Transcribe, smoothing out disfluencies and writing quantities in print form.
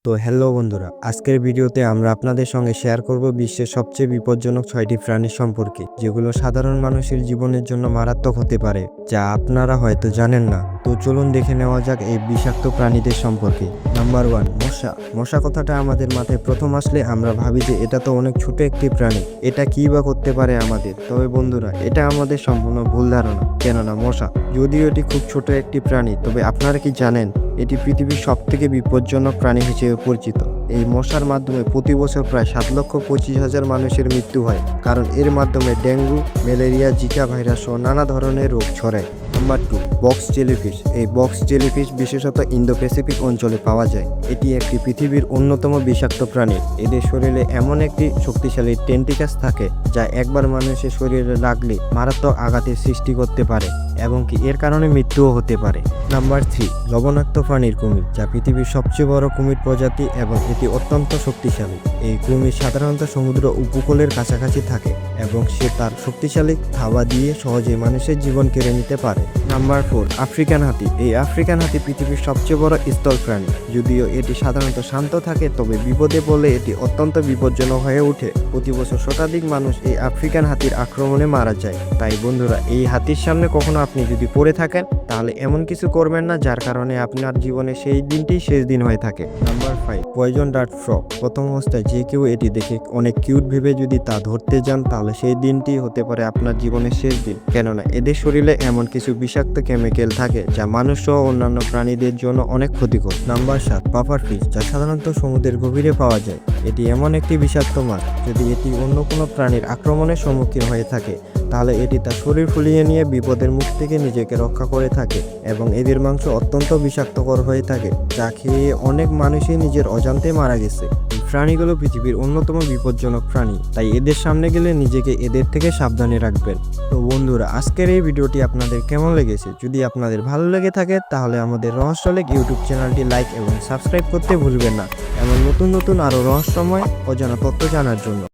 তো হ্যালো বন্ধুরা, আজকের ভিডিওতে আমরা আপনাদের সঙ্গে শেয়ার করব বিশ্বের সবচেয়ে বিপজ্জনক 6টি প্রাণী সম্পর্কে, যেগুলো সাধারণ মানুষের জীবনের জন্য মারাত্মক হতে পারে, যা আপনারা হয়তো জানেন না। তো চলুন দেখে নেওয়া যাক এই বিষাক্ত প্রাণীদের সম্পর্কে। নাম্বার 1, মশা। মশা কথাটা আমাদের মাথায় প্রথম আসলে আমরা ভাবি যে এটা তো অনেক ছোট একটি প্রাণী, এটা কী বা করতে পারে আমাদের। তবে বন্ধুরা, এটা আমাদের সম্পূর্ণ ভুল ধারণা। কেননা মশা যদিও এটি খুব ছোট একটি প্রাণী, তবে আপনারা কি জানেন এটি পৃথিবীর সবথেকে বিপজ্জনক প্রাণী হিসেবে পরিচিত। এই মশার মাধ্যমে প্রতি বছর প্রায় 7,25,000 মানুষের মৃত্যু হয়, কারণ এর মাধ্যমে ডেঙ্গু, ম্যালেরিয়া, জিকা ভাইরাস সহ নানা ধরনের রোগ ছড়ায়। Number 2, box jellyfish. এই বক্স জেলিফিশ বিশেষত ইন্দো প্যাসিফিক অঞ্চলে পাওয়া যায়। এটি একটি পৃথিবীর অন্যতম বিষাক্ত প্রাণী। এদের শরীরে এমন একটি শক্তিশালী টেন্টিকাস থাকে, যা একবার মানুষের শরীরে লাগলে মারাত্মক আঘাতের সৃষ্টি করতে পারে এবং কি এর কারণে মৃত্যুও হতে পারে। নাম্বার 3, লবণাক্ত প্রাণীর কুমির, যা পৃথিবীর সবচেয়ে বড় কুমির প্রজাতি এবং এটি অত্যন্ত শক্তিশালী। এই কুমির সাধারণত সমুদ্র উপকূলের কাছাকাছি থাকে এবং সে তার শক্তিশালী থাবা দিয়ে সহজে মানুষের জীবন কেড়ে নিতে পারে। নাম্বার 4, আফ্রিকান হাতি। এই আফ্রিকান হাতি পৃথিবীর সবচেয়ে বড় স্থল প্রাণী। যদিও এটি সাধারণত শান্ত থাকে, তবে বিপদে পড়লে এটি অত্যন্ত বিপজ্জনক হয়ে ওঠে। প্রতি বছর শতাধিক মানুষ এই আফ্রিকান হাতির আক্রমণে মারা যায়। তাই বন্ধুরা, এই হাতির সামনে কখনো আপনি যদি পড়ে থাকেন, তাহলে এমন কিছু করবেন না যার কারণে আপনার জীবনে সেই দিনটি শেষ দিন হয়ে থাকে। Number 5, poison dart frog. প্রথম অবস্থায় যে কেউ এটি দেখে অনেক কিউট ভেবে যদি তা ধরতে যান, তাহলে সেই দিনটি হতে পারে আপনার জীবনের শেষ দিন। কেননা এদের শরীরে এমন কিছু বিষাক্ত কেমিক্যাল থাকে যা মানুষ সহ অন্যান্য প্রাণীদের জন্য অনেক ক্ষতিকর। নাম্বার 7, পাফার ফিশ, যা সাধারণত সমুদ্রের গভীরে পাওয়া যায়। এটি এমন একটি বিষাক্ত মাছ, যদি এটি অন্য কোনো প্রাণীর আক্রমণের সম্মুখীন হয়ে থাকে, তাহলে এটি তার শরীর ফুলিয়ে নিয়ে বিপদের মুখ থেকে নিজেকে রক্ষা করে থাকে এবং এদের মাংস অত্যন্ত বিষাক্তকর হয়ে থাকে, যা খেয়ে অনেক মানুষই নিজের অজান্তে মারা গেছে। এই প্রাণীগুলো পৃথিবীর অন্যতম বিপজ্জনক প্রাণী, তাই এদের সামনে গেলে নিজেকে এদের থেকে সাবধানে রাখবেন। তো বন্ধুরা, আজকের এই ভিডিওটি আপনাদের কেমন লেগেছে? যদি আপনাদের ভালো লেগে থাকে, তাহলে আমাদের রহস্যলেখ ইউটিউব চ্যানেলটি লাইক এবং সাবস্ক্রাইব করতে ভুলবেন না, এমন নতুন নতুন আরও রহস্যময় অজানা তথ্য জানার জন্য।